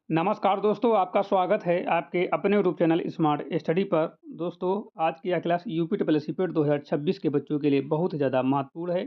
नमस्कार दोस्तों, आपका स्वागत है आपके अपने यूट्यूब चैनल स्मार्ट स्टडी पर। दोस्तों, आज की यह class UP triple S C PET 2026 के बच्चों के लिए बहुत ज़्यादा महत्वपूर्ण है,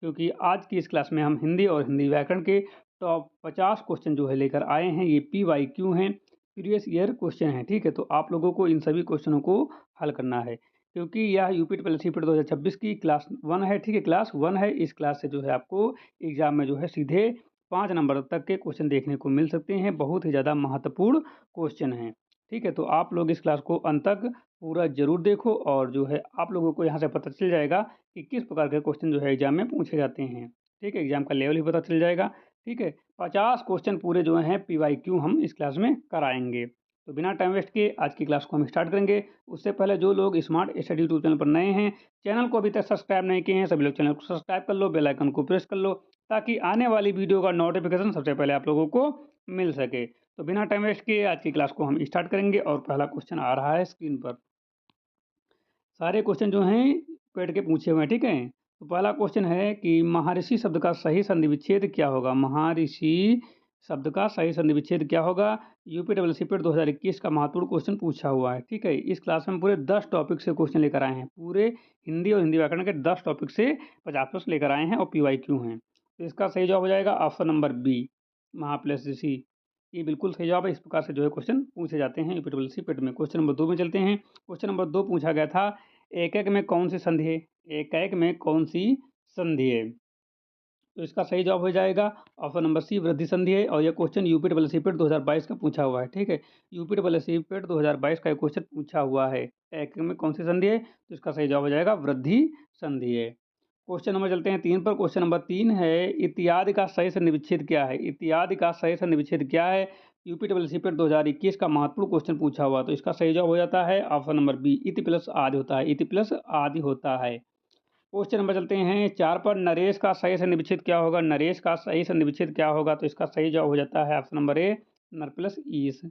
क्योंकि आज की इस क्लास में हम हिंदी और हिंदी व्याकरण के टॉप 50 क्वेश्चन जो है लेकर आए हैं। ये PYQ हैं, प्रीवियस ईयर क्वेश्चन हैं, ठीक है। तो आप लोगों को इन सभी क्वेश्चनों को हल करना है, क्योंकि यह UP triple S C PET 2026 की क्लास 1 है, ठीक है। क्लास 1 है, इस क्लास से जो है आपको एग्जाम में जो है सीधे 5 नंबर तक के क्वेश्चन देखने को मिल सकते हैं। बहुत ही ज़्यादा महत्वपूर्ण क्वेश्चन हैं, ठीक है। तो आप लोग इस क्लास को अंत तक पूरा ज़रूर देखो, और जो है आप लोगों को यहाँ से पता चल जाएगा कि किस प्रकार के क्वेश्चन जो है एग्जाम में पूछे जाते हैं, ठीक है। एग्जाम का लेवल भी पता चल जाएगा, ठीक है। 50 क्वेश्चन पूरे जो हैं PYQ हम इस क्लास में कराएंगे। तो बिना टाइम वेस्ट किए आज की क्लास को हम स्टार्ट करेंगे। उससे पहले जो लोग स्मार्ट स्टडी यूट्यूब चैनल पर नए हैं, चैनल को अभी तक सब्सक्राइब नहीं किए हैं, सभी लोग चैनल को सब्सक्राइब कर लो, बेल आइकन को प्रेस कर लो, ताकि आने वाली वीडियो का नोटिफिकेशन सबसे पहले आप लोगों को मिल सके। तो बिना टाइम वेस्ट किए आज की क्लास को हम स्टार्ट करेंगे, और पहला क्वेश्चन आ रहा है स्क्रीन पर। सारे क्वेश्चन जो हैं पेट के पूछे हुए हैं, ठीक है। तो पहला क्वेश्चन है कि महर्षि शब्द का सही संधि विच्छेद क्या होगा। महर्षि शब्द का सही संधि विच्छेद क्या होगा। यूपी डबल सी पेट 2021 का महत्वपूर्ण क्वेश्चन पूछा हुआ है, ठीक है। इस क्लास में पूरे 10 टॉपिक से क्वेश्चन लेकर आए हैं। पूरे हिंदी और हिंदी व्याकरण के 10 टॉपिक से 50 लेकर आए हैं, और PYQ हैं। तो इसका सही जवाब हो जाएगा ऑप्शन नंबर बी, महा प्लस सी। ये बिल्कुल सही जवाब है। इस प्रकार से जो है क्वेश्चन पूछे जाते हैं यूपी डबल सी पेट में। क्वेश्चन नंबर 2 में चलते हैं। क्वेश्चन नंबर 2 पूछा गया था, एकक में कौन सी संधि है। एकक में कौन सी संधि है। तो इसका सही जवाब हो जाएगा ऑप्शन नंबर सी, वृद्धि संधि है। और यह क्वेश्चन यूपी डबल सी पेट 2022 का पूछा हुआ है, ठीक है। यूपी डबल सी पेट 2022 का क्वेश्चन पूछा हुआ है, एकक में कौन सी संधि है। तो इसका सही जवाब हो जाएगा वृद्धि संधि है। क्वेश्चन नंबर चलते हैं 3 पर। क्वेश्चन नंबर 3 है, इत्यादि का सही संधि विच्छेद क्या है। इत्यादि का सही संधि विच्छेद क्या है। यूपी डबल सी पेट 2021 का महत्वपूर्ण क्वेश्चन पूछा हुआ। तो इसका सही जवाब हो जाता है ऑप्शन नंबर बी, इति प्लस आदि होता है। इति प्लस आदि होता है। क्वेश्चन नंबर चलते हैं 4 पर। नरेश का सही संधि विच्छेद क्या होगा। नरेश का सही संधि विच्छेद क्या होगा। तो इसका सही जवाब हो जाता है ऑप्शन नंबर ए, नर प्लस ईस,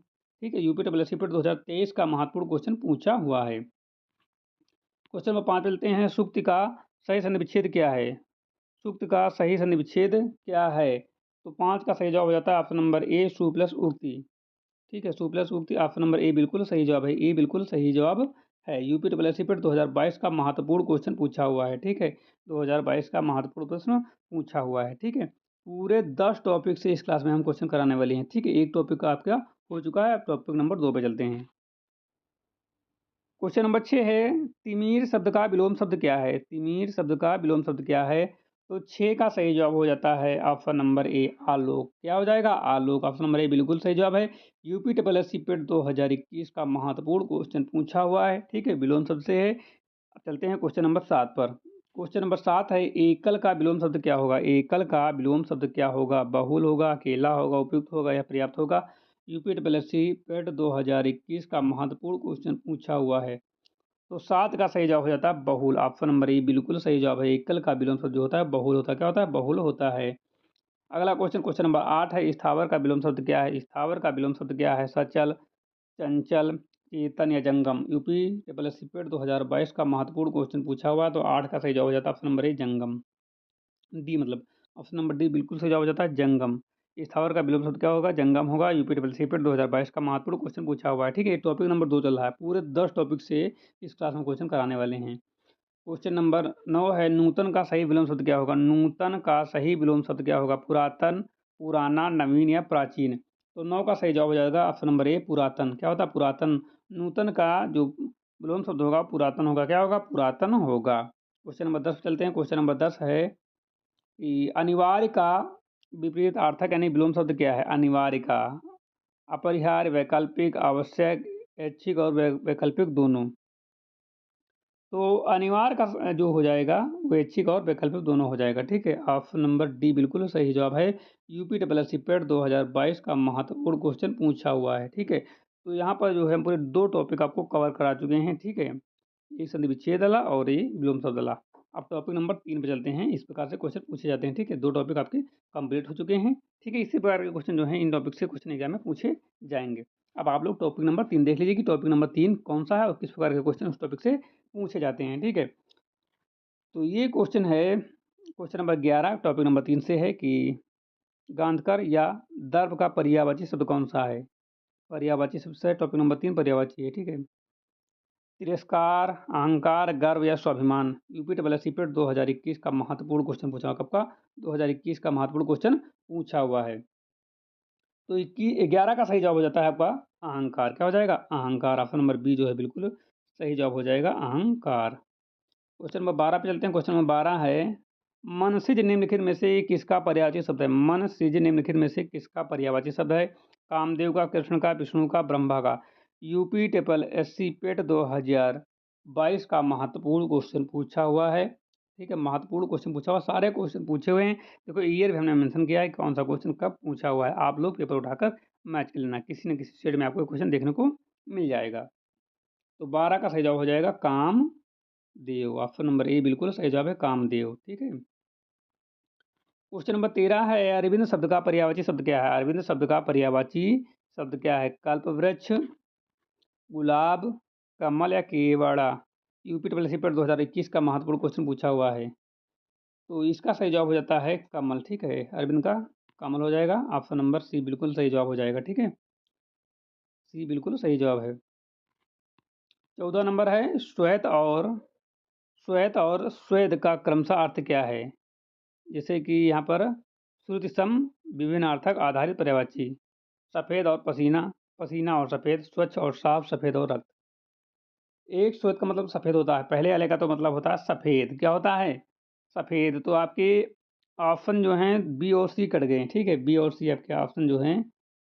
ठीक है। यूपी डबल सी पेट 2023 का महत्वपूर्ण क्वेश्चन पूछा हुआ है। क्वेश्चन नंबर 5 चलते हैं, सूक्त का सही संधि विच्छेद क्या है। सूक्त का सही संधि विच्छेद क्या है। तो 5 का सही जवाब हो जाता है ऑप्शन नंबर ए, सु प्लस उक्ति, ठीक है। सु प्लस उक्ति ऑप्शन नंबर ए बिल्कुल सही जवाब है। ए बिल्कुल सही जवाब है। यूपी डबल एस सी पेट 2022 का महत्वपूर्ण क्वेश्चन पूछा हुआ है, ठीक है। 2022 का महत्वपूर्ण प्रश्न पूछा हुआ है, ठीक है। पूरे 10 टॉपिक से इस क्लास में हम क्वेश्चन कराने वाले हैं, ठीक है। एक टॉपिक का आपका हो चुका है। अब टॉपिक नंबर 2 पे चलते हैं। क्वेश्चन नंबर 6 है, तिमीर शब्द का विलोम शब्द क्या है। तिमीर शब्द का विलोम शब्द क्या है। तो 6 का सही जवाब हो जाता है ऑप्शन नंबर ए, आलोक। क्या हो जाएगा, आलोक। ऑप्शन नंबर ए बिल्कुल सही जवाब है। यूपी ट्रिपल एस सी पेट 2021 का महत्वपूर्ण क्वेश्चन पूछा हुआ है, ठीक है। विलोम शब्द से है। अब चलते हैं क्वेश्चन नंबर 7 पर। क्वेश्चन नंबर 7 है, एकल का विलोम शब्द क्या होगा। एकल का विलोम शब्द क्या होगा। बहुल होगा, अकेला होगा, उपयुक्त होगा, या पर्याप्त होगा। यूपी ट्रिपल एस सी पेट 2021 का महत्वपूर्ण क्वेश्चन पूछा हुआ है। तो 7 का सही जवाब हो जाता है बहुल। ऑप्शन नंबर ए बिल्कुल सही जवाब है। एकल का विलोम शब्द जो होता है बहुल होता है। क्या होता है, बहुल होता है। अगला क्वेश्चन, क्वेश्चन नंबर 8 है, स्थावर का विलोम शब्द क्या है। स्थावर का विलोम शब्द क्या है। सचल, चंचल, चेतन, या जंगम। यूपी ट्रिपल एस सी पेट 2022 का महत्वपूर्ण क्वेश्चन पूछा हुआ है। तो 8 का सही जवाब हो जाता है ऑप्शन नंबर ए, जंगम। डी मतलब ऑप्शन नंबर डी बिल्कुल सही जवाब हो जाता है, जंगम। स्थावर का विलोम शब्द क्या होगा, जंगम होगा। यूपी ट्रिपल सी पेट 2022 का महत्वपूर्ण क्वेश्चन पूछा हुआ है, ठीक है। टॉपिक नंबर 2 चल रहा है। पूरे 10 टॉपिक से इस क्लास में क्वेश्चन कराने वाले हैं। क्वेश्चन नंबर 9 है, नूतन का सही विलोम शब्द क्या होगा। नूतन का सही विलोम शब्द क्या होगा। पुरातन, पुराना, नवीन, या प्राचीन। तो 9 का सही जवाब हो जाएगा ऑप्शन नंबर ए, पुरातन। क्या होता है, पुरातन। नूतन का जो विलोम शब्द होगा पुरातन होगा। क्या होगा, पुरातन होगा। क्वेश्चन नंबर 10 चलते हैं। क्वेश्चन नंबर 10 है कि अनिवार्य का विपरीत अर्थक यानी विलोम शब्द क्या है। अनिवार्य का अपरिहार्य, वैकल्पिक, आवश्यक, ऐच्छिक और वैकल्पिक दोनों। तो अनिवार्य का जो हो जाएगा वो ऐच्छिक और वैकल्पिक दोनों हो जाएगा, ठीक है। ऑप्शन नंबर डी बिल्कुल सही जवाब है। यूपी डबल एस सी पेट 2022 का महत्वपूर्ण क्वेश्चन पूछा हुआ है, ठीक है। तो यहाँ पर जो है हम पूरे 2 टॉपिक आपको कवर करा चुके हैं, ठीक है। एक संधि विच्छेद वाला और ये विलोम शब्द वाला। अब टॉपिक नंबर 3 पे चलते हैं। इस प्रकार से क्वेश्चन पूछे जाते हैं, ठीक है। 2 टॉपिक आपके कंप्लीट हो चुके हैं, ठीक है। इसी प्रकार के क्वेश्चन जो हैं इन टॉपिक से क्वेश्चन एग्जाम में पूछे जाएंगे। अब आप लोग टॉपिक नंबर 3 देख लीजिए कि टॉपिक नंबर 3 कौन सा है और किस प्रकार के क्वेश्चन उस टॉपिक से पूछे जाते हैं, ठीक है। तो ये क्वेश्चन है क्वेश्चन नंबर 11 टॉपिक नंबर 3 से है कि गांधकर या दर्भ का पर्यायवाची शब्द कौन सा है। पर्यायवाची शब्द है। टॉपिक नंबर 3 पर्यायवाची है, ठीक है। तिरस्कार, अहंकार, गर्व या स्वाभिमान। यूपी ट्रिपल एस सी पेट 2021 का महत्वपूर्ण क्वेश्चन पूछा हुआ। कब का? 2021 का महत्वपूर्ण क्वेश्चन पूछा हुआ है। तो 11 का सही जवाब हो जाता है आपका अहंकार। क्या हो जाएगा? अहंकार। ऑप्शन नंबर बी जो है बिल्कुल सही जवाब हो जाएगा, अहंकार। क्वेश्चन नंबर 12 पे चलते हैं। क्वेश्चन नंबर 12 है, मनसिज निम्नलिखित में से किसका पर्यायवाची शब्द है? मनसिज निम्नलिखित में से किसका पर्यायवाची शब्द है? कामदेव का, कृष्ण का, विष्णु का, ब्रह्मा का। यूपी ट्रिपल एससी पेट 2022 का महत्वपूर्ण क्वेश्चन पूछा हुआ है, ठीक है। महत्वपूर्ण क्वेश्चन पूछा हुआ, सारे क्वेश्चन पूछे हुए हैं। देखो ईयर भी हमने मेंशन किया है कौन सा क्वेश्चन कब पूछा हुआ है। आप लोग पेपर उठाकर मैच कर लेना, किसी न किसी स्टेट में आपको क्वेश्चन देखने को मिल जाएगा। तो 12 का सही जवाब हो जाएगा कामदेव। ऑप्शन नंबर ए बिल्कुल सही जवाब है, कामदेव, ठीक है। क्वेश्चन नंबर 13 है, अरविंद शब्द का पर्यायवाची शब्द क्या है? अरविंद शब्द का पर्यायवाची शब्द क्या है? कल्पवृक्ष, गुलाब, कमल या केवड़ा। यूपी ट्रिपल एससी पेट 2021 का महत्वपूर्ण क्वेश्चन पूछा हुआ है। तो इसका सही जवाब हो जाता है कमल, ठीक है। अरविंद का कमल हो जाएगा। ऑप्शन नंबर सी बिल्कुल सही जवाब हो जाएगा, ठीक है। सी बिल्कुल सही जवाब है। 14 नंबर है, श्वेत और स्वेद का क्रमशः अर्थ क्या है? जैसे कि यहाँ पर श्रुति सम, विभिन्न अर्थक, आधारित, पर्यायवाची। सफ़ेद और पसीना, पसीना और सफ़ेद, स्वच्छ और साफ, सफ़ेद और रक्त। एक श्वेत का मतलब सफ़ेद होता है, पहले वाले का तो मतलब होता है सफ़ेद। क्या होता है? सफ़ेद। तो आपके ऑप्शन जो हैं बी और सी कट गए, ठीक है। बी और सी आपके ऑप्शन जो हैं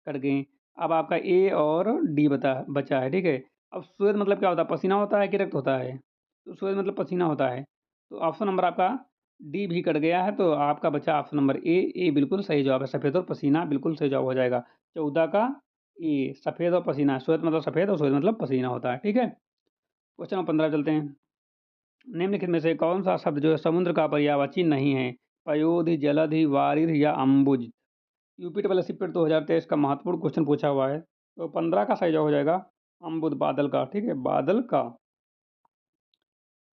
कट गए। अब आपका ए और डी बचा है, ठीक है। अब श्वेत मतलब क्या होता है? पसीना होता है कि रक्त होता है? तो श्वेत मतलब पसीना होता है। तो ऑप्शन नंबर आपका डी भी कट गया है, तो आपका बचा ऑप्शन नंबर ए। ए बिल्कुल सही जवाब है, सफ़ेद और पसीना बिल्कुल सही जवाब हो जाएगा। 14 का ए, सफ़ेद और पसीना। श्वेत मतलब सफ़ेद और श्वेत मतलब पसीना होता है, ठीक है। क्वेश्चन नंबर 15 चलते हैं। निम्नलिखित में से कौन सा शब्द जो है समुद्र का पर्यायवाची नहीं है? पयोधि, जलधि, वारिधि या अम्बुज। यूपी ट्रिपल एससी पेट 2023 का महत्वपूर्ण क्वेश्चन पूछा हुआ है। तो 15 का सही जवाब हो जाएगा अम्बुद, बादल का, ठीक है, बादल का।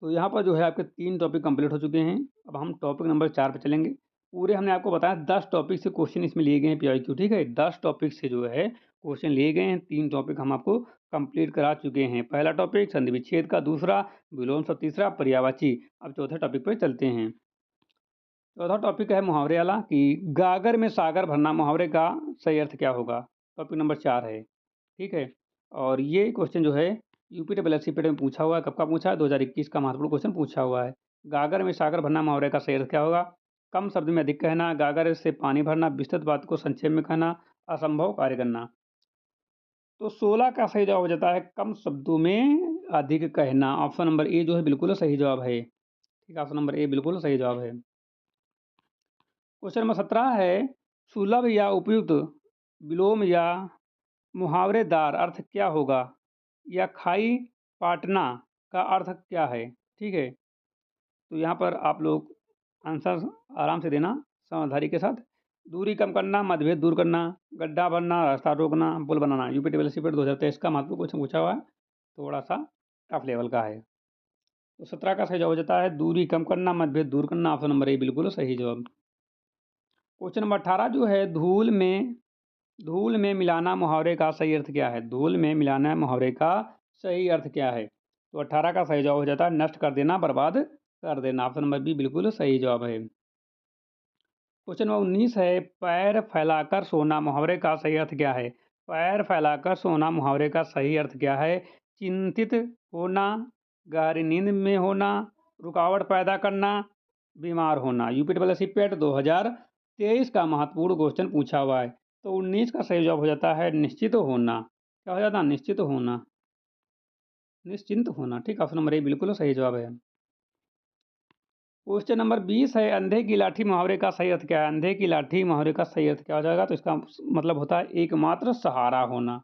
तो यहाँ पर जो है आपके 3 टॉपिक कंप्लीट हो चुके हैं। अब हम टॉपिक नंबर 4 पे चलेंगे। पूरे हमने आपको बताया 10 टॉपिक से क्वेश्चन इसमें लिए गए हैं पीआईक्यू, ठीक है। 10 टॉपिक से जो है क्वेश्चन लिए गए हैं। 3 टॉपिक हम आपको कंप्लीट करा चुके हैं। पहला टॉपिक संधि विच्छेद का, दूसरा विलोम शब्द, तीसरा पर्यायवाची। अब चौथे टॉपिक पर चलते हैं। चौथा टॉपिक है मुहावरे वाला कि गागर में सागर भरना, मुहावरे का सही अर्थ क्या होगा? टॉपिक नंबर 4 है, ठीक है। और ये क्वेश्चन जो है यूपी ट्रिपल एससी पेट में पूछा हुआ है। कब का पूछा है? 2021 का महत्वपूर्ण क्वेश्चन पूछा हुआ है। गागर में सागर भरना, मुहावरे का सही अर्थ क्या होगा? कम शब्द में अधिक कहना, गागर से पानी भरना, विस्तृत बात को संक्षेप में कहना, असंभव कार्य करना। तो 16 का सही जवाब हो जाता है कम शब्दों में अधिक कहना। ऑप्शन नंबर ए जो है बिल्कुल सही जवाब है, ठीक है। ऑप्शन नंबर ए बिल्कुल सही जवाब है। क्वेश्चन नंबर 17 है, सुलभ या उपयुक्त, विलोम या मुहावरेदार अर्थ क्या होगा? या खाई पाटना का अर्थ क्या है? ठीक है। तो यहाँ पर आप लोग आंसर आराम से देना, समझदारी के साथ। दूरी कम करना, मतभेद दूर करना, गड्ढा भरना, रास्ता रोकना, पुल बनाना। यूपी ट्रिपल एससी पेट 2023 का महत्वपूर्ण क्वेश्चन पूछा हुआ है, थोड़ा सा टफ लेवल का है। तो 17 का सही जवाब हो जाता है दूरी कम करना, मतभेद दूर करना। ऑप्शन नंबर ए बिल्कुल सही जवाब। क्वेश्चन नंबर 18 जो है, धूल में मिलाना, मुहावरे का सही अर्थ क्या है? धूल में मिलाना, मुहावरे का सही अर्थ क्या है? तो 18 का सही जवाब हो जाता है नष्ट कर देना, बर्बाद कर देना। ऑप्शन नंबर बी बिल्कुल सही जवाब है। क्वेश्चन नंबर 19 है, पैर फैलाकर सोना, मुहावरे का सही अर्थ क्या है? पैर फैलाकर सोना, मुहावरे का सही अर्थ क्या है? चिंतित होना, गहरी नींद में होना, रुकावट पैदा करना, बीमार होना। यूपी ट्रिपल एससी पेट 2023 का महत्वपूर्ण क्वेश्चन पूछा हुआ है। तो 19 का सही जवाब हो जाता है निश्चित होना। क्या हो जाता है? निश्चित होना, निश्चिंत होना, ठीक। ऑप्शन नंबर ए बिल्कुल सही जवाब है। क्वेश्चन नंबर 20 है, अंधे की लाठी, मुहावरे का सही अर्थ क्या है? अंधे की लाठी, मुहावरे का सही अर्थ क्या हो जाएगा? तो इसका मतलब होता है एकमात्र सहारा होना,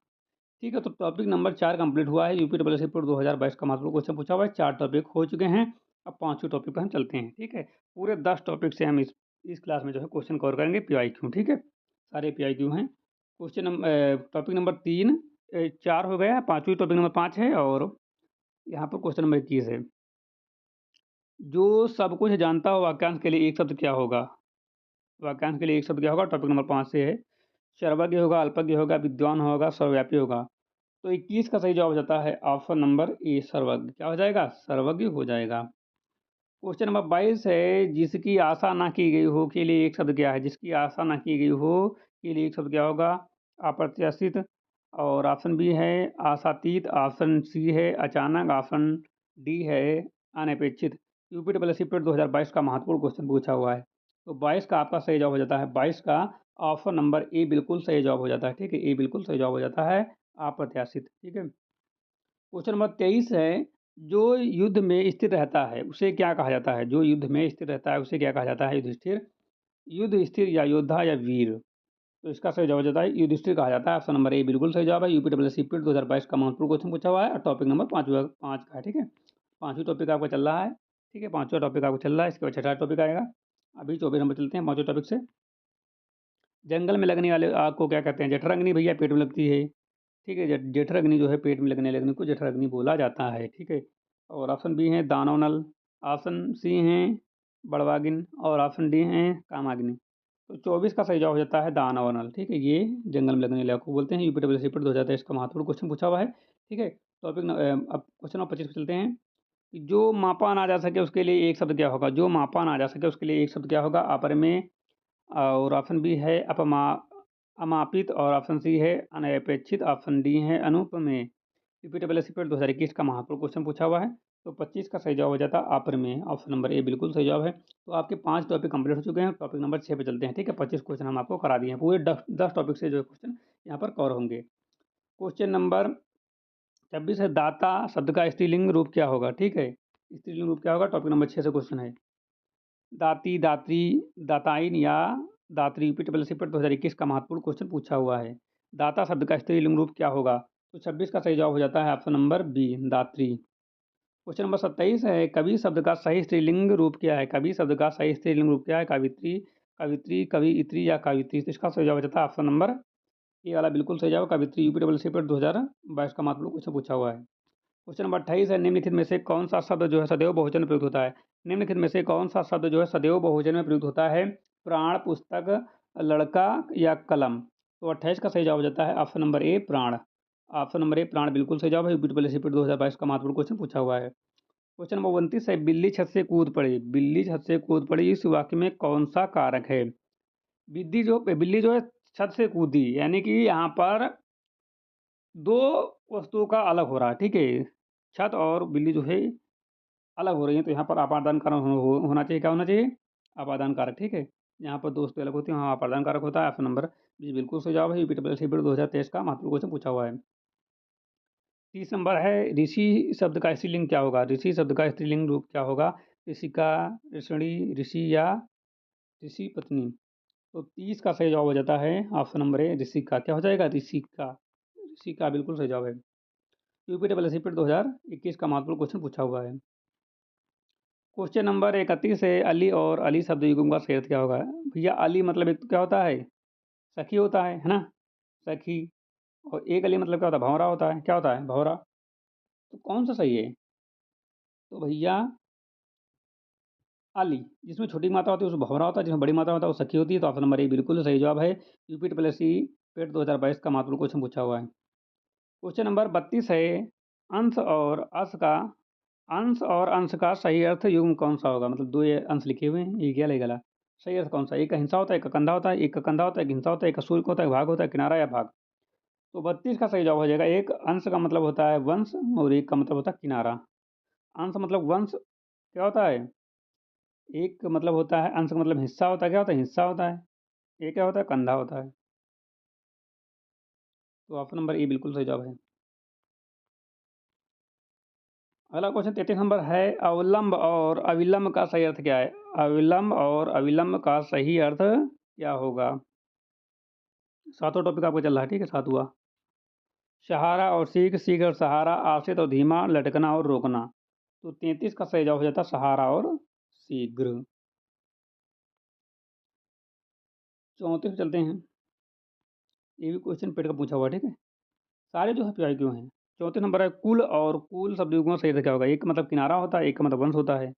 ठीक है। तो टॉपिक नंबर 4 कंप्लीट हुआ है। यूपी ट्रिपल एससी पेट 2022 का महत्वपूर्ण क्वेश्चन पूछा हुआ है। 4 टॉपिक हो चुके हैं। अब 5वें टॉपिक पर हम चलते हैं, ठीक है। पूरे 10 टॉपिक से हम इस क्लास में जो है क्वेश्चन कवर करेंगे पीआईक्यू, ठीक है। सारे पीआईक्यू हैं। क्वेश्चन नंबर टॉपिक नंबर 3 4 हो गया, 5वीं टॉपिक नंबर 5 है। और यहाँ पर क्वेश्चन नंबर 21 है, जो सब कुछ जानता हो वाक्यांश के लिए एक शब्द क्या होगा? वाक्यांश के लिए एक शब्द क्या होगा? टॉपिक नंबर 5 से है। सर्वज्ञ होगा, अल्पज्ञ होगा, विद्वान होगा, सर्वव्यापी होगा। तो 21 का सही जवाब हो जाता है ऑप्शन नंबर ए सर्वज्ञ। क्या हो जाएगा? सर्वज्ञ हो जाएगा। क्वेश्चन नंबर 22 है, जिसकी आशा ना की गई हो के लिए एक शब्द क्या है? जिसकी आशा ना की गई हो के लिए एक शब्द क्या होगा? अप्रत्याशित। और ऑप्शन बी है आशातीत, ऑप्शन सी है अचानक, ऑप्शन डी है अनपेक्षित। यूपी डब्ल्यू पेट 2022 का महत्वपूर्ण क्वेश्चन पूछा हुआ है। तो 22 का आपका सही जवाब हो जाता है, 22 का ऑप्शन नंबर ए बिल्कुल सही जवाब हो जाता है। ठीक है, ए बिल्कुल सही जवाब हो जाता है, अप्रत्याशित। ठीक है। क्वेश्चन नंबर 23 है, जो युद्ध में स्थिर रहता है उसे क्या कहा जाता है? जो युद्ध में स्थिर रहता है उसे क्या कहा जाता है? युधिष्ठिर, युद्ध स्थिर या योद्धा या वीर? तो इसका सही जवाब हो जाता है युधिष्ठिर कहा जाता है। ऑप्शन नंबर ए बिल्कुल सही जवाब है। यूपी डब्ल्यू सी पीट 2022 का महत्वपूर्ण क्वेश्चन पूछा हुआ है और टॉपिक नंबर 5 का है। ठीक है, 5वीं टॉपिक आपका चल रहा है। ठीक है, 5वां टॉपिक आपको चल रहा है, इसके बाद 6ठा टॉपिक आएगा। अभी 24 नंबर चलते हैं 5वें टॉपिक से। जंगल में लगने वाले आग को क्या कहते हैं? जठराग्नि भैया, पेट में लगती है। ठीक है, जठराग्नि जो है पेट में लगने लगने को जठराग्नि बोला जाता है। ठीक है, और ऑप्शन बी है दानव नल, ऑप्शन सी हैं बड़वागिन और ऑप्शन डी हैं कामाग्नि। तो 24 का सही जवाब हो जाता है दानव नल। ठीक है, ये जंगल में लगने वाले आग को बोलते हैं। यूपी डब्ल्यू सी पीट 2023 का महत्वपूर्ण क्वेश्चन पूछा हुआ है। ठीक है, टॉपिक अब क्वेश्चन नंबर 25 पे चलते हैं कि जो मापा ना जा सके उसके लिए एक शब्द क्या होगा? जो मापा ना जा सके उसके लिए एक शब्द क्या होगा? अपरिमेय, और ऑप्शन बी है अमापित, और ऑप्शन सी है अनपेक्षित, ऑप्शन डी है अनुपमेय। यूपी सीपेट 2021 का महत्वपूर्ण क्वेश्चन पूछा हुआ है। तो 25 का सही जवाब हो जाता है अप्रमेय, ऑप्शन नंबर ए बिल्कुल सही जवाब है। तो आपके 5 टॉपिक कंप्लीट हो चुके हैं। टॉपिक नंबर 6 पे चलते हैं। ठीक है, 25 क्वेश्चन हम आपको करा दिए हैं, पूरे 10 टॉपिक से जो क्वेश्चन यहाँ पर कवर होंगे। क्वेश्चन नंबर 26 है, दाता शब्द का स्त्रीलिंग रूप क्या होगा? ठीक है, स्त्रीलिंग रूप क्या होगा? टॉपिक नंबर 6 से क्वेश्चन है। दाती, दात्री, दाताइन या दात्री। यूपी ट्रिपल सी पर 2021 का महत्वपूर्ण क्वेश्चन पूछा हुआ है। दाता शब्द का स्त्रीलिंग रूप क्या होगा? तो 26 का सही जवाब हो जाता है ऑप्शन नंबर बी दात्री। क्वेश्चन नंबर 27 है, कवि शब्द का सही स्त्रीलिंग रूप क्या है? कवि शब्द का सही स्त्रीलिंग रूप क्या है? कवित्री, कवित्री, कवियत्री या कवित्री? तो इसका सही जवाब हो जाता है ऑप्शन नंबर ए वाला बिल्कुल सही जवाब, कवित्री। यूपी डब्ल्यू सी पर 2022 का महत्वपूर्ण क्वेश्चन पूछा हुआ है। क्वेश्चन नंबर 28 है, निम्नलिखित में से कौन सा शब्द जो है सदैव बहुवचन में प्रयुक्त होता है? निम्नलिखित में से कौन सा शब्द जो है सदैव बहुवचन में प्रयुक्त होता है? प्राण, पुस्तक, लड़का या कलम? तो 28 का सही जवाब हो जाता है ऑप्शन नंबर ए प्राण। ऑप्शन नंबर ए प्राण बिल्कुल सही जवाब है। यूपी ट्रिपल एस सी 2022 का महत्वपूर्ण क्वेश्चन पूछा हुआ है। क्वेश्चन नंबर 29 है, बिल्ली छत से कूद पड़ी। बिल्ली छत से कूद पड़ी, इस वाक्य में कौन सा कारक है? बिल्ली जो है छत से कूदी, यानी कि यहाँ पर दो वस्तुओं का अलग हो रहा है। ठीक है, छत और बिल्ली जो है अलग हो रही हैं, तो यहाँ पर अपादान कारक होना चाहिए। क्या होना चाहिए? अपादान कारक। ठीक है, यहाँ पर दो वस्तुएं अलग होती हैं, वहाँ अपादान कारक होता है। ऑप्शन नंबर बी बिल्कुल सही जवाब है। यूपी ट्रिपल एस सी 2023 का महत्वपूर्ण क्वेश्चन पूछा हुआ है। 30 नंबर है, ऋषि शब्द का स्त्रीलिंग क्या होगा? ऋषि शब्द का स्त्रीलिंग रूप क्या होगा? ऋषिका, ऋषिणी, ऋषि या ऋषि पत्नी? तो 30 का सही जवाब हो जाता है ऑप्शन नंबर ए ऋषिका। क्या हो जाएगा? ऋषिका। ऋषिका बिल्कुल सही जवाब है। यूपी ट्रिपल एस सी 2021 का महत्वपूर्ण क्वेश्चन पूछा हुआ है। क्वेश्चन नंबर 31 है, अली और अली शब्द युग्म का सही अर्थ क्या होगा? भैया अली मतलब एक तो क्या होता है? सखी होता है ना, सखी। और एक अली मतलब क्या होता है? भंवरा होता है। क्या होता है? भंवरा। तो कौन सा सही है? तो भैया अली, जिसमें छोटी मात्रा होती है उसमें भंवरा होता है, जिसमें बड़ी मात्रा होता है वो सखी होती है। तो ऑप्शन नंबर ए बिल्कुल सही जवाब है। यूपी ट्रिपल एस सी पेट 2022 का महत्वपूर्ण क्वेश्चन पूछा हुआ है। क्वेश्चन नंबर 32 है, अंश और अंश का अंश का सही अर्थ युग्म कौन सा होगा? मतलब दो ये अंश लिखे हुए हैं, ये क्या लगेगा? सही अर्थ कौन सा? एक का हिंसा होता है, एक का कंधा होता है, एक का कंधा होता है, एक हिंसा होता है, एक का शुल्क होता है, भाग होता है, किनारा या भाग? तो 32 का सही जवाब हो जाएगा, एक अंश का मतलब होता है वंश और एक का मतलब होता है किनारा। अंश मतलब वंश क्या होता है? एक मतलब होता है अंश का मतलब हिस्सा होता है। क्या होता है? हिस्सा होता है। एक क्या होता है? कंधा होता है। तो ऑप्शन नंबर ए बिल्कुल सही जवाब है। अगला क्वेश्चन 33 नंबर है, अवलंब और अविलंब का सही अर्थ क्या है? अविलंब और अविलंब का सही अर्थ क्या होगा? सातों टॉपिक आपको चल रहा है। ठीक है, सातवां। सहारा और सीख, सीख और सहारा, आश्रित और धीमा, लटकना और रोकना। तो 33 का सही जवाब हो जाता है सहारा और शीघ्र। 34 चलते हैं। ये भी क्वेश्चन पेट का पूछा हुआ है। ठीक है, सारे जो है पीआई क्यों हैं। 34 नंबर है, कुल और कुल शब्द युग्म का सही अर्थ क्या होगा? एक का मतलब किनारा होता है, एक का मतलब वंश होता है।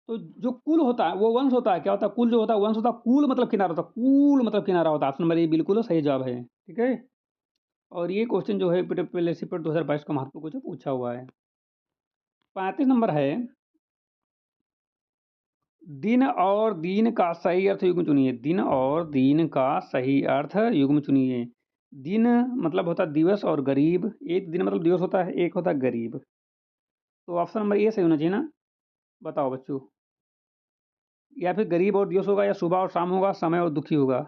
तो जो कुल होता है वो वंश होता है, क्या होता है? कुल जो होता है वंश होता है, कूल मतलब किनारा होता है, कूल मतलब किनारा होता है। ऑप्शन नंबर ए बिल्कुल सही जवाब है, ठीक है? और ये क्वेश्चन जो है पीएससी 2022 का महत्वपूर्ण क्वेश्चन पूछा हुआ है। 35 नंबर है, दिन और दीन का सही अर्थ युग्म चुनिए। दिन और दीन का सही अर्थ युग्म चुनिए। दिन मतलब होता है दिवस और गरीब, एक दिन मतलब दिवस होता है, एक होता है गरीब। तो ऑप्शन नंबर ए सही होना चाहिए ना? बताओ बच्चों, या फिर गरीब और दिवस होगा, या सुबह और शाम होगा, समय और दुखी होगा।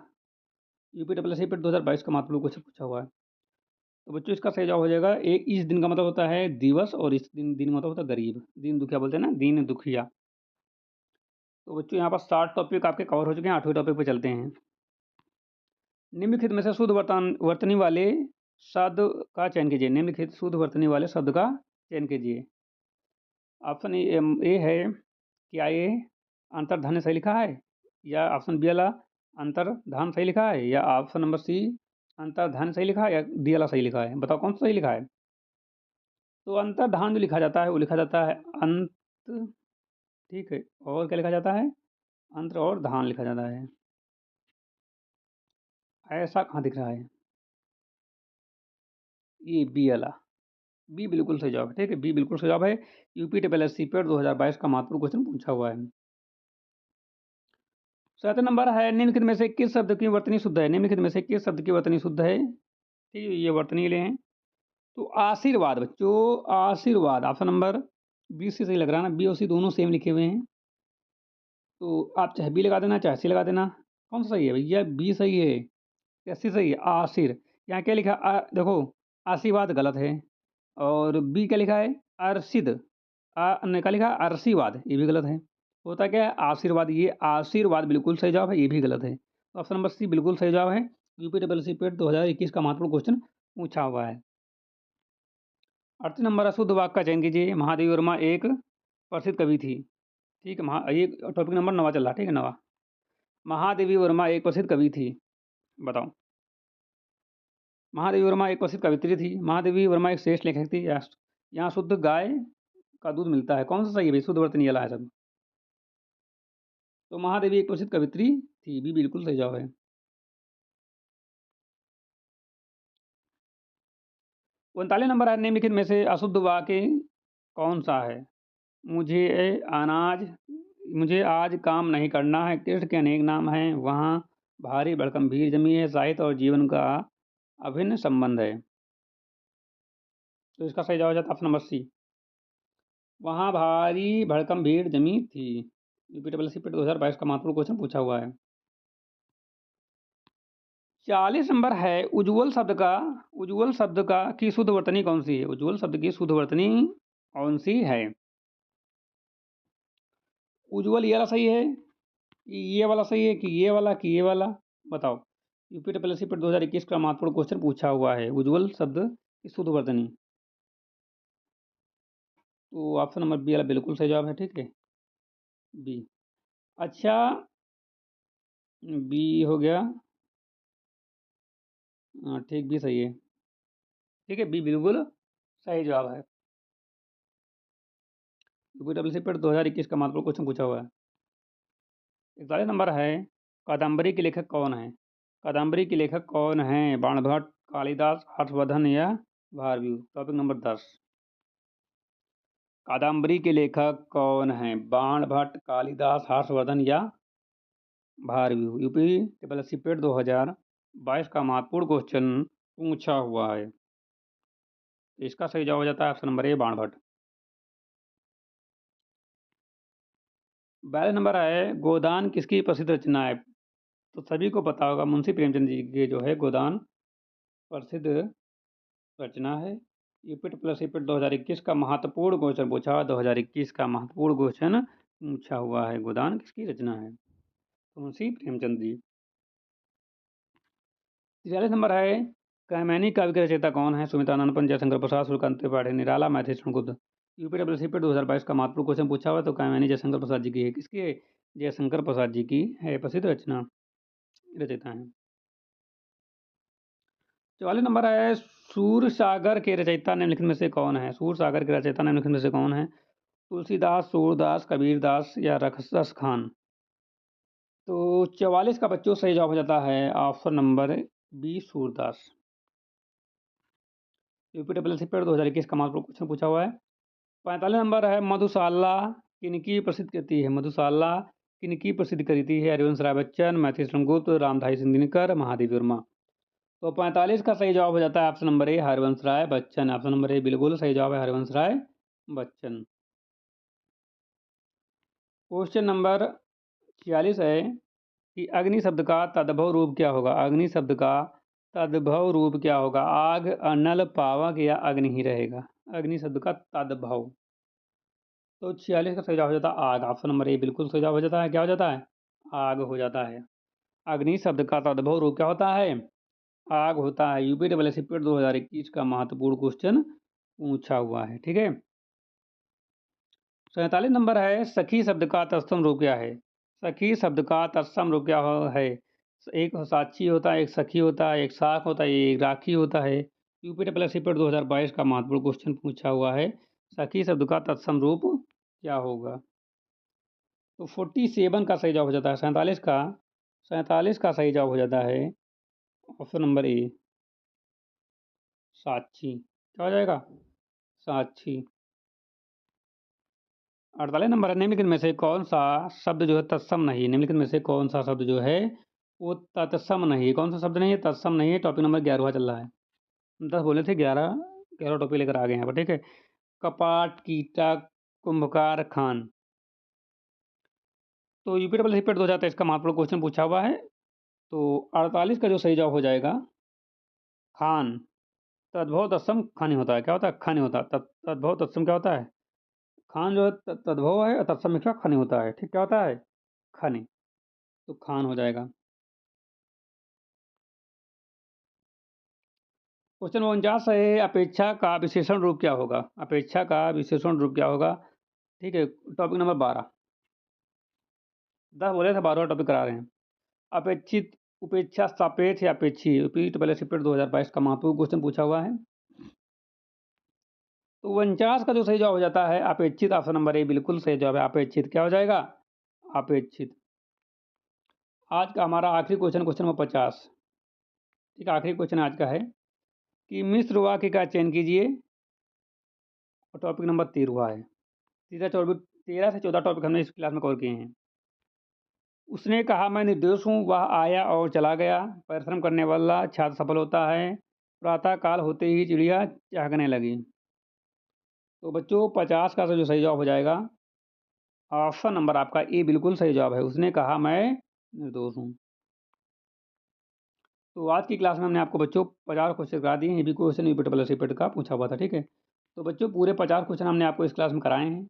यूपीडब्ल्यूएससी पेट 2022 का महत्वपूर्ण क्वेश्चन पूछा हुआ है। तो बच्चों इसका सही जवाब हो जाएगा एक, इस दिन का मतलब होता है दिवस, और इस दिन दिन का मतलब होता है गरीब, दीन दुखिया बोलते हैं ना, दीन दुखिया। तो बच्चों यहाँ पर 60 टॉपिक आपके कवर हो चुके हैं, 8वें टॉपिक पे चलते हैं। निम्नलिखित में से शुद्ध वर्तनी वाले शब्द का चयन कीजिए। निम्नलिखित शुद्ध वर्तनी वाले शब्द का चयन कीजिए। ऑप्शन ए है, क्या ये अंतर्धन सही लिखा है? या ऑप्शन बी वाला अंतर्धान सही लिखा है? या ऑप्शन नंबर सी अंतर्धन सही लिखा है? या डी वाला सही लिखा है? बताओ कौन सा सही लिखा है? तो अंतर्धान जो लिखा जाता है वो लिखा जाता है अंत, ठीक है। और क्या लिखा जाता है? अंतर और धान लिखा जाता है। ऐसा कहाँ दिख रहा है? ये बी वाला, बी बिल्कुल सही जवाब है, ठीक है, बी बिल्कुल सही जवाब है। यूपी टेबल एस सी पेड 2022 का महत्वपूर्ण क्वेश्चन पूछा हुआ है। 7 नंबर है, निम्नलिखित में से किस शब्द की वर्तनी शुद्ध है? निम्नलिखित में से किस शब्द की वर्तनी शुद्ध है? ठीक है, ये वर्तनी ले हैं। तो आशीर्वाद बच्चों, आशीर्वाद ऑप्शन नंबर बी से सही लग रहा है ना, बी और सी दोनों सेम लिखे हुए हैं। तो आप चाहे बी लगा देना, चाहे सी लगा देना। कौन सा सही है भैया? बी सही है। या सी सही है? आशिर। यहाँ क्या लिखा देखो, आशीर्वाद गलत है। और बी क्या लिखा है? अर्शिद। ने क्या लिखा? अरसीवाद, ये भी गलत है। होता क्या है? आशीर्वाद, ये आशीर्वाद बिल्कुल सही जवाब है, ये भी गलत है। तो ऑप्शन नंबर सी बिल्कुल सही जवाब है। यूपी डबल सी पेट 2021 का महत्वपूर्ण क्वेश्चन पूछा हुआ है। 38 नंबर है, शुद्ध वाक्य का चयन कीजिए। महादेवी वर्मा एक प्रसिद्ध कवि थी, ठीक है। ये टॉपिक नंबर 9 चल रहा है, ठीक है, 9। महादेवी वर्मा एक प्रसिद्ध कवि थी, बताओ। महादेवी वर्मा एक प्रसिद्ध कवित्री थी। महादेवी वर्मा एक श्रेष्ठ लेखक थी। यहाँ शुद्ध गाय का दूध मिलता है। कौन सा सही है भाई? शुद्ध वर्तनी वाला है सब। तो महादेवी एक प्रसिद्ध कवित्री थी, भी बिल्कुल सही जवाब है। 39 नंबर है, निम्नलिखित में से अशुद्ध वाक्य कौन सा है? मुझे अनाज मुझे आज काम नहीं करना है, कृष्ण के अनेक नाम हैं, वहाँ भारी भड़कम भीड़ जमी है, साहित्य और जीवन का अभिन्न संबंध है। तो इसका सही जवाब हो जाता है ऑप्शन नंबर सी, वहाँ भारी भड़कम भीड़ जमी थी। यूपी डबल सी पेट 2022 का महत्वपूर्ण क्वेश्चन पूछा हुआ है। 40 नंबर है, उज्ज्वल शब्द का की शुद्ध वर्तनी कौन सी है? उज्ज्वल शब्द की शुद्ध वर्तनी कौन सी है? उज्ज्वल ये वाला सही है, ये वाला सही है, कि ये वाला, कि ये वाला? बताओ। यूपी डबल सी पेट 2021 का महत्वपूर्ण क्वेश्चन पूछा हुआ है, उज्ज्वल शब्द की शुद्ध वर्तनी। तो ऑप्शन नंबर बी वाला बिल्कुल सही जवाब है, ठीक है, बी। अच्छा, बी हो गया। हाँ, ठीक, बी सही है, ठीक है, बी बिल्कुल सही जवाब है। यूपी डब्ल्यू सी पेट 2021 का महत्वपूर्ण क्वेश्चन पूछा हुआ है। 41 नंबर है, कादम्बरी के लेखक कौन है? कादम्बरी के लेखक कौन है? बाणभट्ट, कालिदास, हर्षवर्धन या भारवियू? Topic number 10। कादम्बरी के लेखक कौन है? बाणभट्ट, कालिदास, हर्षवर्धन या भारवियू? यूपी ट्रिपल एस सी पेट 2022 का महत्वपूर्ण क्वेश्चन पूछा हुआ है। इसका सही जवाब हो जाता है ऑप्शन नंबर ए, बाणभट्ट। 42 नंबर है, गोदान किसकी प्रसिद्ध रचना है? तो सभी को पता होगा, मुंशी प्रेमचंद जी की जो है गोदान प्रसिद्ध रचना है। यूपी प्लस ईपिट 2021 का महत्वपूर्ण क्वेश्चन पूछा हुआ, 2021 का महत्वपूर्ण क्वेश्चन पूछा हुआ है, गोदान किसकी रचना है? तो मुंशी प्रेमचंद जी। 43 नंबर है, कैमैनी काव्य के रचयिता कौन है? सुमित्रानंदपन, जयशंकर प्रसाद, सूर्यकांत त्रिपाठी, निराला, मैथिली गुप्त? यूपी डब्ल्यू सी पे 2022 का महत्वपूर्ण क्वेश्चन पूछा हुआ, तो कैमैनी जयशंकर प्रसाद जी की है। किसकी है? जयशंकर प्रसाद जी की है, प्रसिद्ध रचना रचयिता है। 44 नंबर है, सूर सागर के रचयिता निम्नलिखित में से कौन है? सूर सागर के रचयिता निम्नलिखित में से कौन है? तुलसीदास, सूरदास, कबीरदास या रखसस खान। तो 44 का बच्चों सही जवाब हो जाता है option number B, Surdas. UPWSC PET 2021 का मात्र क्वेश्चन पूछा हुआ है। 45 नंबर है, मधुशाला किनकी प्रसिद्ध कृति है? मधुशाला किनकी प्रसिद्ध कृति है? हरिवंश राय बच्चन, मैथिलीशरण गुप्त, रामधारी सिंह दिनकर, महादेवी वर्मा। तो 45 का सही जवाब हो जाता है option number a, Harivansh Rai Bachchan. Option number a बिल्कुल सही जवाब है, हरिवंश राय बच्चन। क्वेश्चन नंबर 46 है कि अग्नि शब्द का तद्भव रूप क्या होगा? अग्नि शब्द का तद्भव रूप क्या होगा? आग, अनल, पावक या अग्नि ही रहेगा? अग्नि शब्द का तद्भव। तो 46 का सही जवाब हो जाता है आग। ऑप्शन नंबर ए बिल्कुल सही जवाब हो जाता है। क्या हो जाता है? आग हो जाता है। अग्नि शब्द का तद्भव रूप क्या होता है? आग होता है। यूपीडब्ल्यूएससी पेड 2021 का महत्वपूर्ण क्वेश्चन पूछा हुआ है। ठीक है। 47 नंबर है, सखी शब्द का तत्सम रूप क्या है? सखी शब्द का तत्सम रूप क्या है? एक साक्षी होता है, एक सखी होता है, एक साख होता है, एक राखी होता है। यूपीडब्ल्यूएससी पेड 2022 का महत्वपूर्ण क्वेश्चन पूछा हुआ है। सखी शब्द का तत्सम रूप क्या होगा? तो 47 का सही जवाब हो जाता है 47 का सही जवाब हो जाता है ऑप्शन नंबर ए, साक्षी। क्या हो जाएगा? साक्षी। 48 नंबर है, निम्नलिखित में से कौन सा शब्द जो है तत्सम नहीं? निम्नलिखित में से कौन सा शब्द जो है वो तत्सम नहीं है? कौन सा शब्द नहीं है? तत्सम नहीं है। टॉपिक नंबर 11 चल रहा है। 10 बोले थे, 11 टॉपिक लेकर आ गए यहाँ पर। ठीक है। कपाट, कीटक, कुंभकार, खान। तो यूपीडब्ल्यूएससी पेड 2023 का महत्वपूर्ण क्वेश्चन पूछा हुआ है। तो 48 का जो सही जवाब हो जाएगा खान। तद्भव तत्सम खानी होता है। क्या होता है? खानी होता है। तद्भव तत्सम क्या होता है? खान जो है तद्भव है और तत्सम मिश्रा खानी होता है। ठीक, क्या होता है? खानी। तो खान हो जाएगा। क्वेश्चन 49 है, अपेक्षा का विशेषण रूप क्या होगा? अपेक्षा का विशेषण रूप क्या होगा? ठीक है। Topic number 12। 10 बोले थे, 12 टॉपिक करा रहे हैं। अपेक्षित, उपेक्षा, सापेक्ष या अपेक्षी। यूपीडब्ल्यूएससी पेड 2022 का महत्वपूर्ण क्वेश्चन पूछा हुआ है। तो 49 का जो सही जवाब हो जाता है अपेक्षित। ऑप्शन नंबर ए बिल्कुल सही जवाब है, अपेक्षित। क्या हो जाएगा? अपेक्षित। आज का हमारा आखिरी क्वेश्चन, क्वेश्चन नंबर 50। ठीक है, आखिरी क्वेश्चन आज का है कि मिश्र वाक्य का चयन कीजिए। और टॉपिक नंबर 13 है। 13 से 14 टॉपिक हमने इस क्लास में कवर किए हैं। उसने कहा मैं निर्दोष हूँ, वह आया और चला गया, परिश्रम करने वाला छात्र सफल होता है, प्रातः काल होते ही चिड़िया चहकने लगी। तो बच्चों 50 का जो सही जवाब हो जाएगा ऑप्शन नंबर आपका ए बिल्कुल सही जवाब है। उसने कहा मैं निर्दोष हूँ। तो आज की क्लास में हमने आपको बच्चों 50 क्वेश्चन करा दिए हैं। ये भी क्वेश्चन यूपीडब्ल्यूएससी पेड का पूछा हुआ था। ठीक है। तो बच्चों पूरे 50 क्वेश्चन हमने आपको इस क्लास में कराए हैं।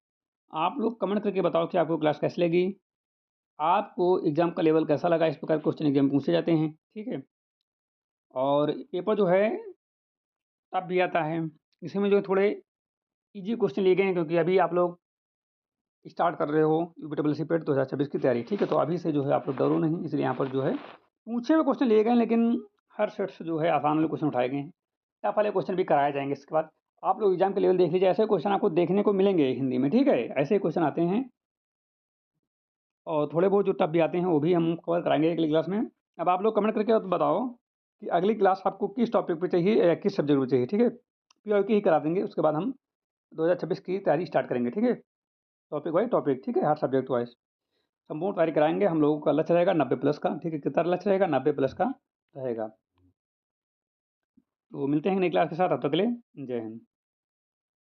आप लोग कमेंट करके बताओ कि आपको क्लास कैसी लगी, आपको एग्जाम का लेवल कैसा लगा। इस प्रकार क्वेश्चन एग्जाम पूछे जाते हैं। ठीक है। और पेपर जो है टफ भी आता है। इसमें जो है थोड़े इजी क्वेश्चन लिए गए हैं, क्योंकि अभी आप लोग स्टार्ट कर रहे हो यूपीडब्ल्यूएससी पेड 2026 की तैयारी। ठीक है। तो अभी से जो है आप लोग डरो नहीं, इसलिए यहाँ पर जो है पूछे हुए क्वेश्चन लिए गए हैं, लेकिन हर सेट से जो है आसान वाले क्वेश्चन उठाए गए हैं। टफ वाले क्वेश्चन भी कराए जाएंगे। इसके बाद आप लोग एग्जाम के लेवल देख लीजिए, ऐसे क्वेश्चन आपको देखने को मिलेंगे हिंदी में। ठीक है, ऐसे क्वेश्चन आते हैं और थोड़े बहुत जो टफ भी आते हैं वो भी हम कवर कराएंगे अगली क्लास में। अब आप लोग कमेंट करके बताओ कि अगली क्लास आपको किस टॉपिक पे चाहिए या किस सब्जेक्ट पे चाहिए। ठीक है। पीओक्यू ही करा देंगे, उसके बाद हम 2026 की तैयारी स्टार्ट करेंगे। ठीक है। Topic wise topic. ठीक है, हर सब्जेक्ट वाइज संपूर्ण तैयारी कराएंगे। हम लोगों का लक्ष्य रहेगा 90 प्लस का। ठीक है, कितना लक्ष्य रहेगा? 90 प्लस का रहेगा। तो मिलते हैं नई क्लास के साथ, तब तक के लिए जय हिंद।